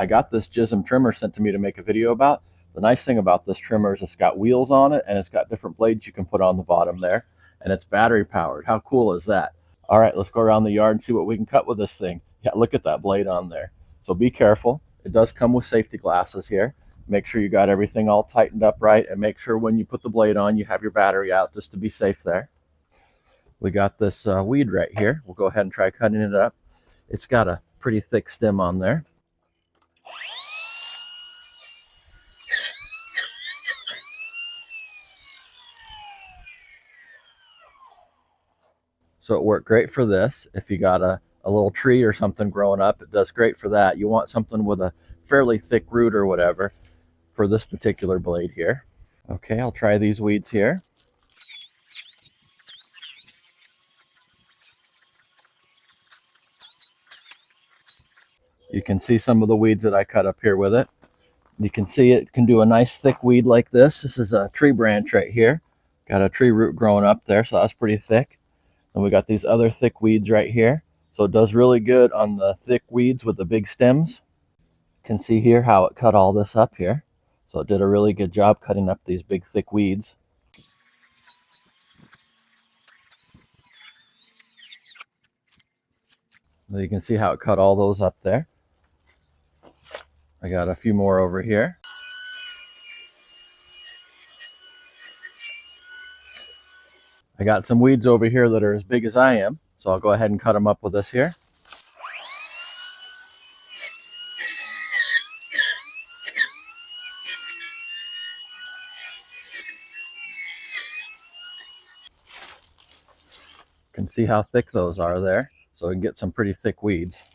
I got this Gisam trimmer sent to me to make a video about. The nice thing about this trimmer is it's got wheels on it and it's got different blades you can put on the bottom there, and it's battery powered. How cool is that? All right, let's go around the yard and see what we can cut with this thing. Yeah, look at that blade on there. So be careful. It does come with safety glasses here. Make sure you got everything all tightened up right, and make sure when you put the blade on, you have your battery out just to be safe there. We got this weed right here. We'll go ahead and try cutting it up. It's got a pretty thick stem on there. So it worked great for this. If you got a little tree or something growing up, it does great for that. You want something with a fairly thick root or whatever for this particular blade here. Okay, I'll try these weeds here. You can see some of the weeds that I cut up here with it. You can see it can do a nice thick weed like this. This is a tree branch right here. Got a tree root growing up there, so that's pretty thick. And we got these other thick weeds right here. So it does really good on the thick weeds with the big stems. You can see here how it cut all this up here. So it did a really good job cutting up these big thick weeds. So you can see how it cut all those up there. I got a few more over here. I got some weeds over here that are as big as I am, so I'll go ahead and cut them up with this here. You can see how thick those are there, so we can get some pretty thick weeds.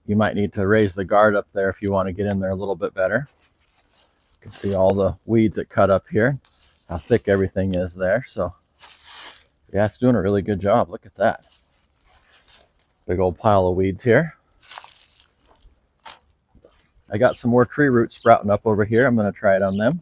You might need to raise the guard up there if you want to get in there a little bit better. You can see all the weeds that cut up here, how thick everything is there. So yeah, it's doing a really good job. Look at that. Big old pile of weeds here. I got some more tree roots sprouting up over here. I'm going to try it on them.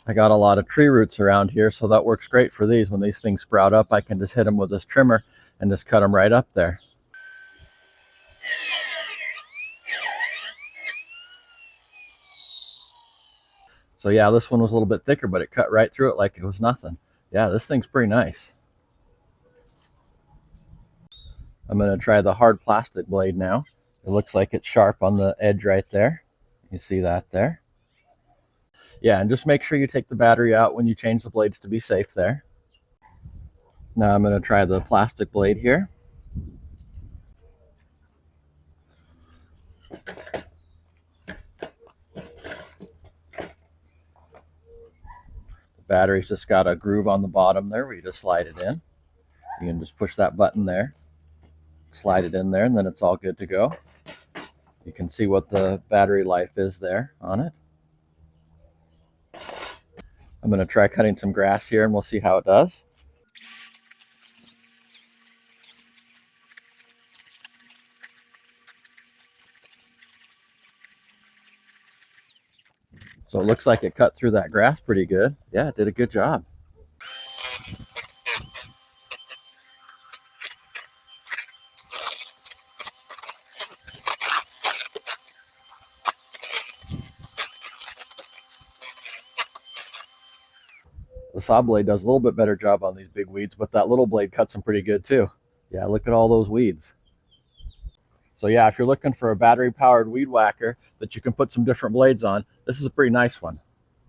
I got a lot of tree roots around here, so that works great for these. When these things sprout up, I can just hit them with this trimmer and just cut them right up there. So yeah, this one was a little bit thicker, but it cut right through it like it was nothing. Yeah, this thing's pretty nice. I'm going to try the hard plastic blade now. It looks like it's sharp on the edge right there. You see that there? Yeah, and just make sure you take the battery out when you change the blades to be safe there. Now I'm going to try the plastic blade here. The battery's just got a groove on the bottom there where you just slide it in. You can just push that button there, slide it in there, and then it's all good to go. You can see what the battery life is there on it. I'm going to try cutting some grass here and we'll see how it does. So it looks like it cut through that grass pretty good. Yeah, it did a good job. The saw blade does a little bit better job on these big weeds, but that little blade cuts them pretty good too. Yeah, look at all those weeds. So yeah, if you're looking for a battery powered weed whacker that you can put some different blades on, this is a pretty nice one.